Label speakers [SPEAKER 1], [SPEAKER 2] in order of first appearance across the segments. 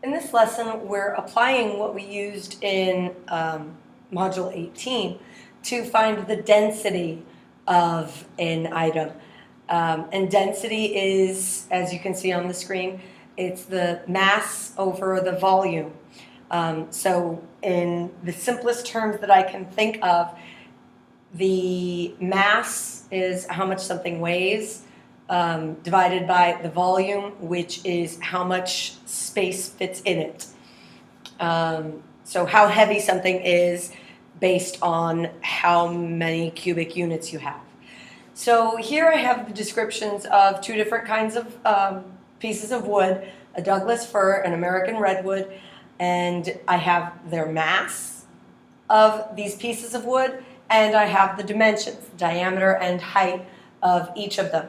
[SPEAKER 1] In this lesson, we're applying what we used in Module 18 to find the density of an item. And density is, as you can see on the screen, it's the mass over the volume. So in the simplest terms that I can think of, the mass is how much something weighs, divided by the volume, which is how much space fits in it. So how heavy something is based on how many cubic units you have. So here I have the descriptions of two different kinds of pieces of wood, a Douglas fir, an American redwood, and I have their mass of these pieces of wood, and I have the dimensions, diameter and height of each of them.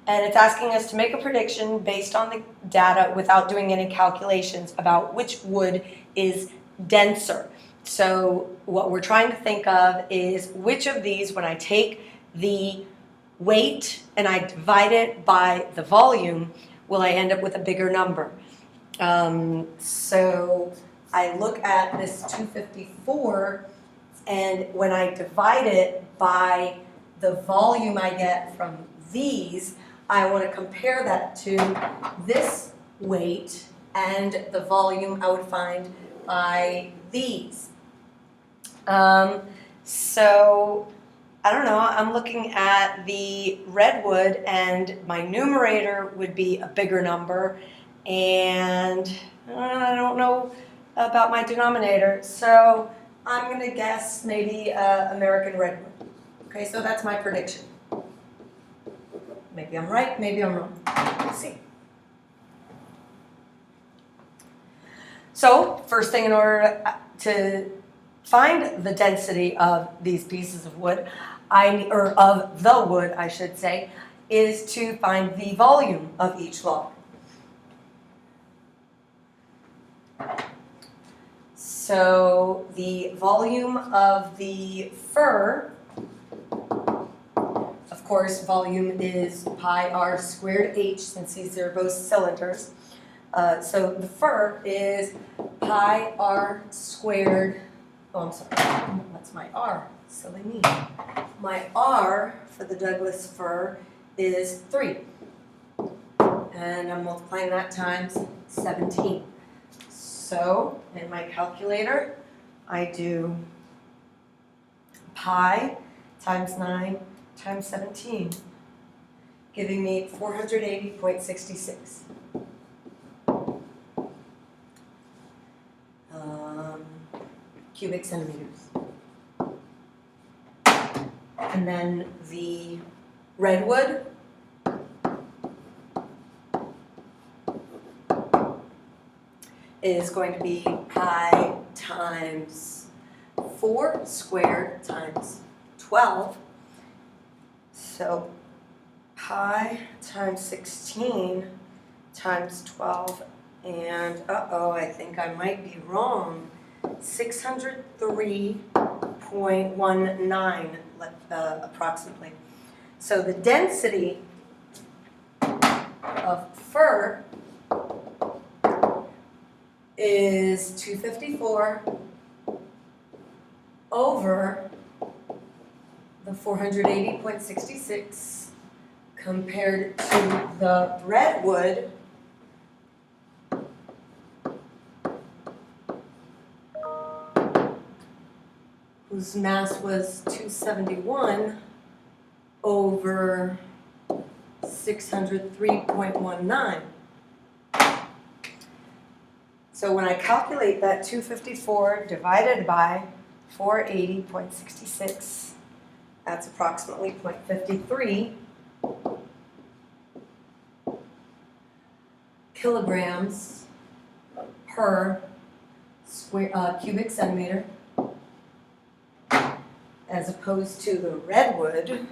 [SPEAKER 1] And it's asking us to make a prediction based on the data without doing any calculations about which wood is denser. So what we're trying to think of is which of these, when I take the weight and I divide it by the volume, will I end up with a bigger number? So I look at this 254, and when I divide it by the volume I get from these, I want to compare that to this weight and the volume I would find by these. So I don't know, I'm looking at the redwood, and my numerator would be a bigger number, and I don't know about my denominator, so I'm going to guess maybe American redwood. Okay, so that's my prediction. Maybe I'm right, maybe I'm wrong. We'll see. So, first thing, in order to find the density of these pieces of wood, or of the wood, I should say, is to find the volume of each log. So the volume of the fir, of course, volume is pi r squared h, since these are both cylinders. So the fir is pi r squared, oh, I'm sorry, that's my r, silly me. My r for the Douglas fir is 3, and I'm multiplying that times 17. So in my calculator, I do pi times 9 times 17, giving me 480.66. Cubic centimeters. And then the redwood is going to be pi times 4 squared times 12. So pi times 16 times 12, and I think I might be wrong. 603.19 approximately. So the density of fir is 254 over the 480.66 compared to the redwood, whose mass was 271 over 603.19. So when I calculate that 254 divided by 480.66, that's approximately 0.53 kilograms per cubic centimeter, as opposed to the redwood,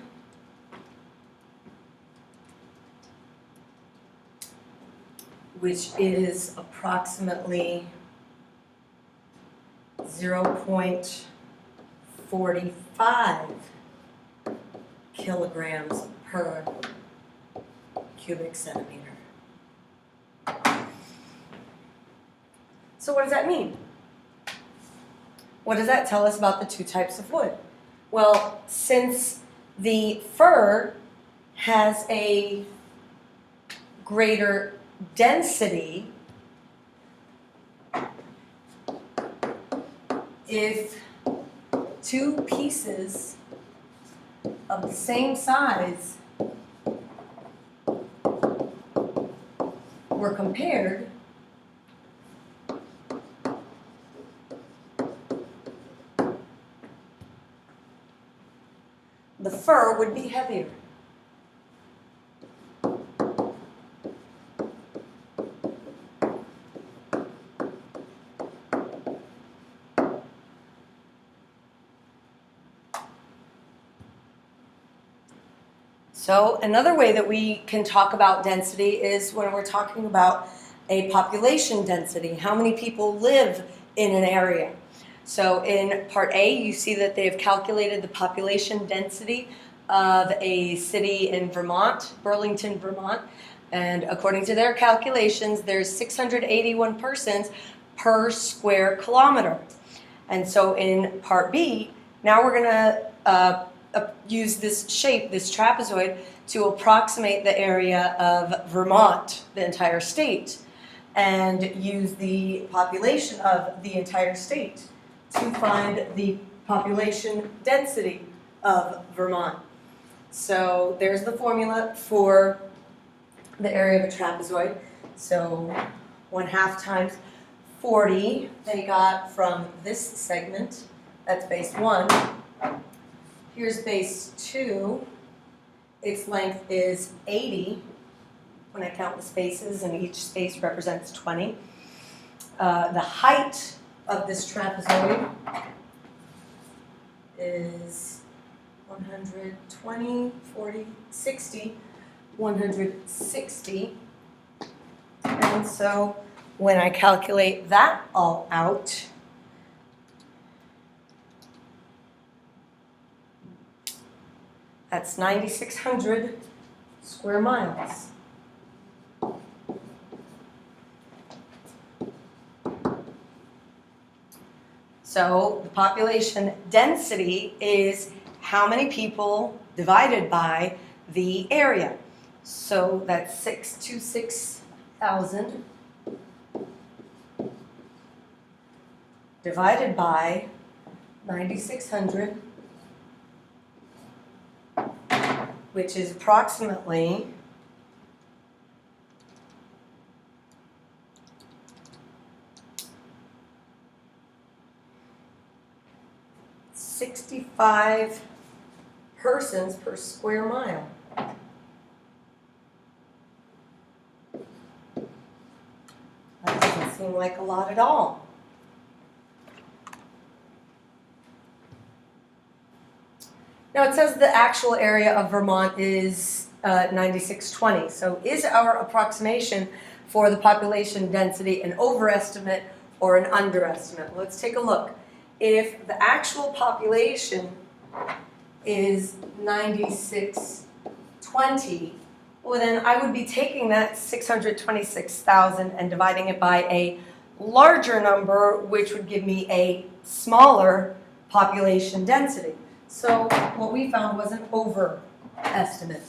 [SPEAKER 1] which is approximately 0.45 kilograms per cubic centimeter. So what does that mean? What does that tell us about the two types of wood? Well, since the fir has a greater density, if two pieces of the same size were compared, the fir would be heavier. So another way that we can talk about density is when we're talking about a population density. How many people live in an area? So in part A, you see that they've calculated the population density of a city in Vermont, Burlington, Vermont. And according to their calculations, there's 681 persons per square kilometer. And so in part B, now we're going to use this shape, this trapezoid, to approximate the area of Vermont, the entire state, and use the population of the entire state to find the population density of Vermont. So there's the formula for the area of a trapezoid. So 1/2 times 40 they got from this segment, that's base 1. Here's base 2, its length is 80 when I count the spaces, and each space represents 20. The height of this trapezoid is 120, 40, 60, 160. And so when I calculate that all out, that's 9,600 square miles. So the population density is how many people divided by the area. So that's 626,000 divided by 9,600, which is approximately 65 persons per square mile. That doesn't seem like a lot at all. Now it says the actual area of Vermont is 9,620. So is our approximation for the population density an overestimate or an underestimate? Let's take a look. If the actual population is 9,620, well then I would be taking that 626,000 and dividing it by a larger number, which would give me a smaller population density. So what we found was an overestimate.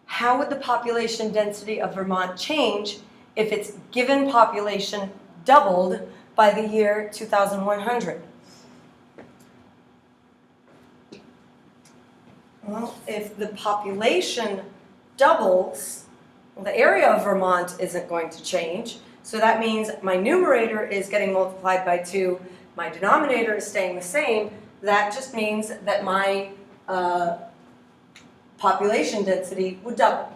[SPEAKER 1] How would the population density of Vermont change if its given population doubled by the year 2100? Well, if the population doubles, well, the area of Vermont isn't going to change. So that means my numerator is getting multiplied by 2, my denominator is staying the same. That just means that my population density would double.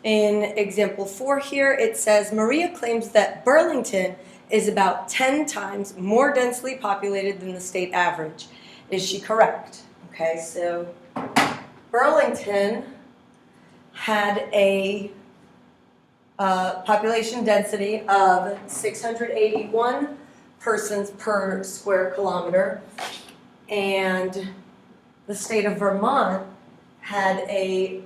[SPEAKER 1] In example 4 here, it says, Maria claims that Burlington is about 10 times more densely populated than the state average. Is she correct? Okay, so Burlington had a population density of 681 persons per square kilometer, and the state of Vermont had a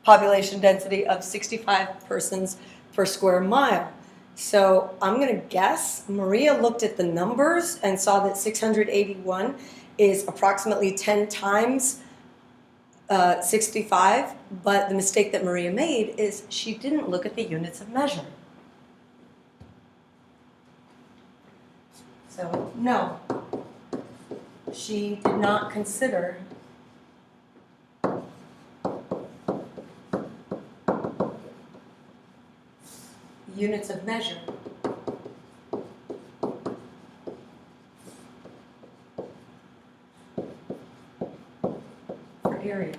[SPEAKER 1] population density of 65 persons per square mile. So I'm going to guess Maria looked at the numbers and saw that 681 is approximately 10 times 65, but the mistake that Maria made is she didn't look at the units of measure. So no, she did not consider units of measure. For area.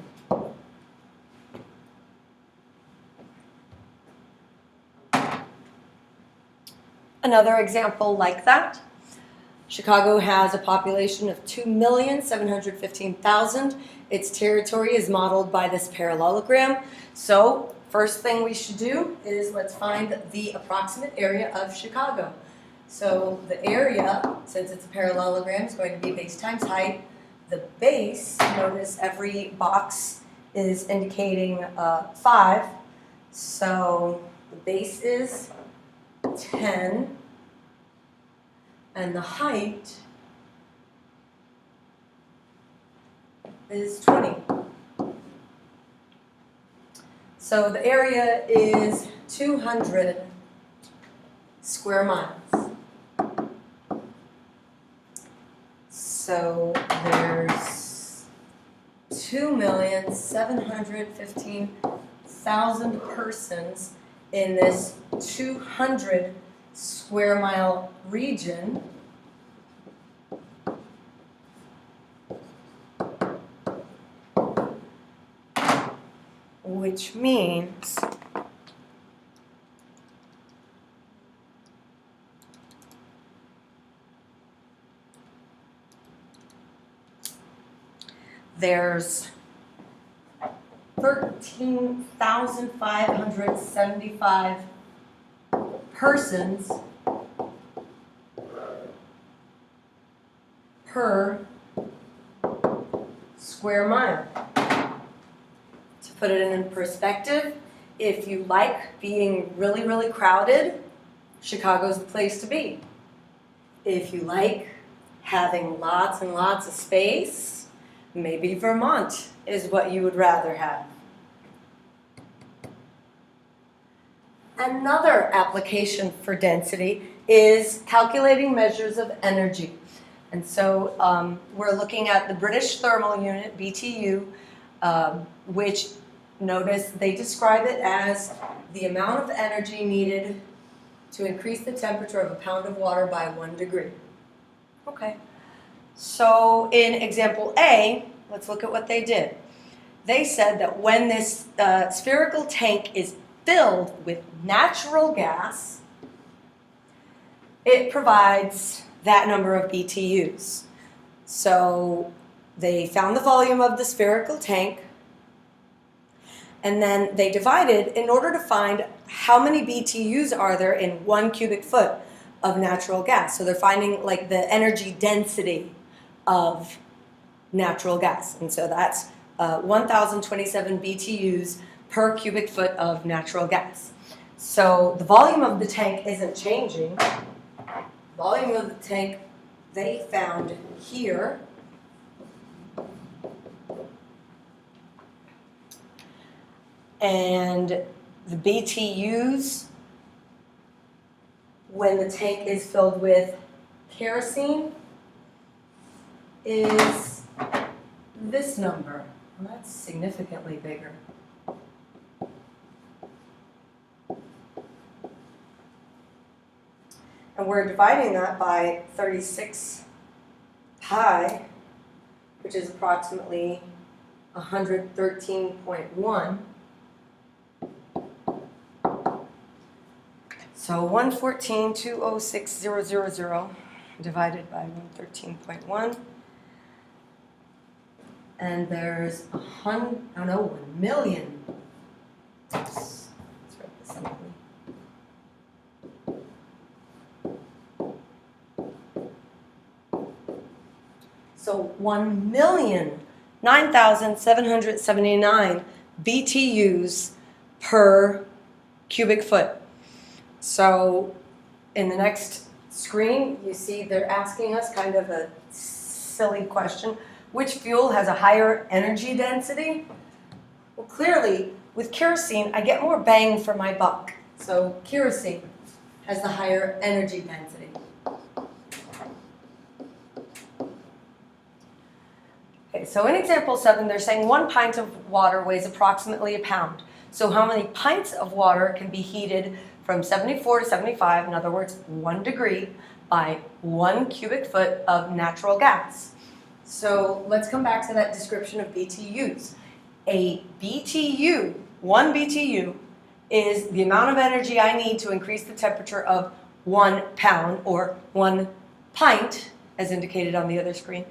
[SPEAKER 1] Another example like that. Chicago has a population of 2,715,000. Its territory is modeled by this parallelogram. So first thing we should do is let's find the approximate area of Chicago. So the area, since it's a parallelogram, is going to be base times height. The base, notice every box is indicating 5. So the base is 10, and the height is 20. So the area is 200 square miles. So there's 2,715,000 persons in this 200 square mile region. Which means there's 13,575 persons per square mile. To put it in perspective, if you like being really, really crowded, Chicago's the place to be. If you like having lots and lots of space, maybe Vermont is what you would rather have. Another application for density is calculating measures of energy. And so we're looking at the British thermal unit, BTU, which, notice they describe it as the amount of energy needed to increase the temperature of a pound of water by 1 degree. Okay. So in example A, let's look at what they did. They said that when this spherical tank is filled with natural gas, it provides that number of BTUs. So they found the volume of the spherical tank, and then they divided in order to find how many BTUs are there in 1 cubic foot of natural gas. So they're finding like the energy density of natural gas. And so that's 1,027 BTUs per cubic foot of natural gas. So the volume of the tank isn't changing. The volume of the tank they found here and the BTUs when the tank is filled with kerosene is this number. Well, that's significantly bigger. And we're dividing that by 36 pi, which is approximately 113.1. So 114,206,000 divided by 113.1. And there's 1 million. Let's write this out. So 1,009,779 BTUs per cubic foot. So in the next screen, you see they're asking us kind of a silly question. Which fuel has a higher energy density? Well, clearly, with kerosene, I get more bang for my buck. So kerosene has the higher energy density. Okay, so in example 7, they're saying 1 pint of water weighs approximately a pound. So how many pints of water can be heated from 74 to 75, in other words, 1 degree, by 1 cubic foot of natural gas? So let's come back to that description of BTUs. A BTU, 1 BTU, is the amount of energy I need to increase the temperature of 1 pound, or 1 pint, as indicated on the other screen,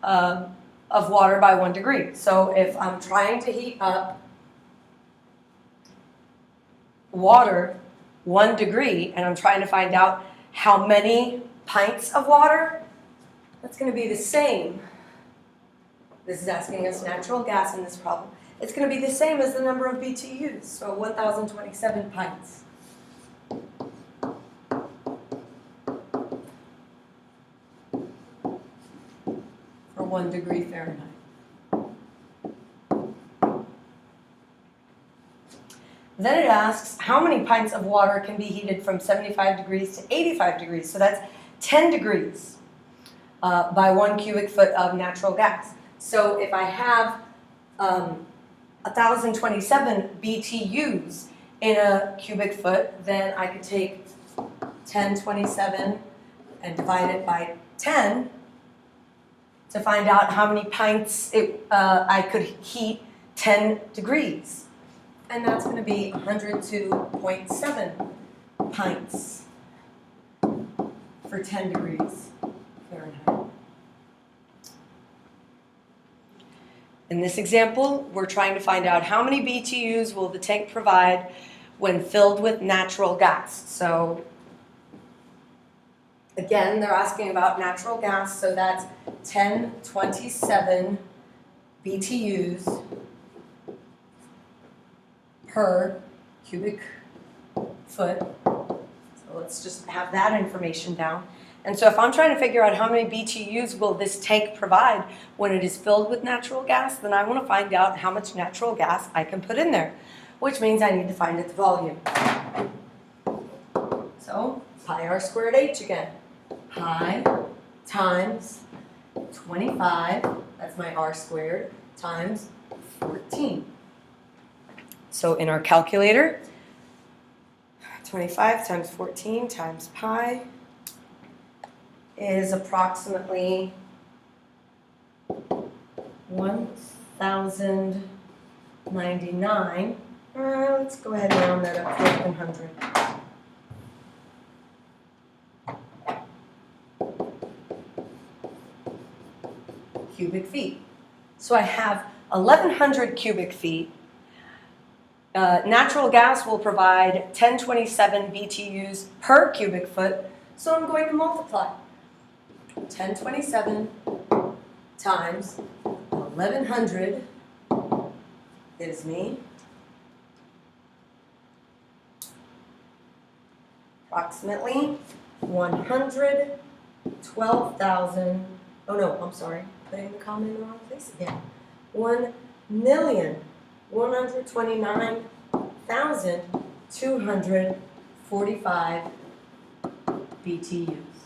[SPEAKER 1] of water by 1 degree. So if I'm trying to heat up water 1 degree, and I'm trying to find out how many pints of water, that's going to be the same. This is asking us natural gas in this problem. It's going to be the same as the number of BTUs, so 1,027 pints. For 1 degree Fahrenheit. Then it asks how many pints of water can be heated from 75 degrees to 85 degrees. So that's 10 degrees by 1 cubic foot of natural gas. So if I have 1,027 BTUs in a cubic foot, then I could take 1027 and divide it by 10 to find out how many pints I could heat 10 degrees. And that's going to be 102.7 pints for 10 degrees Fahrenheit. In this example, we're trying to find out how many BTUs will the tank provide when filled with natural gas. So again, they're asking about natural gas, so that's 1027 BTUs per cubic foot. So let's just have that information down. And so if I'm trying to figure out how many BTUs will this tank provide when it is filled with natural gas, then I want to find out how much natural gas I can put in there, which means I need to find its volume. So pi r squared h again. Pi times 25, that's my r squared, times 14. So in our calculator, 25 times 14 times pi is approximately 1,099. Let's go ahead and round that up to 1,100. Cubic feet. So I have 1,100 cubic feet. Natural gas will provide 1027 BTUs per cubic foot, so I'm going to multiply. 1027 times 1,100 gives me approximately 112,000. Oh no, I'm sorry, putting the comma in the wrong place again. 1,129,245 BTUs.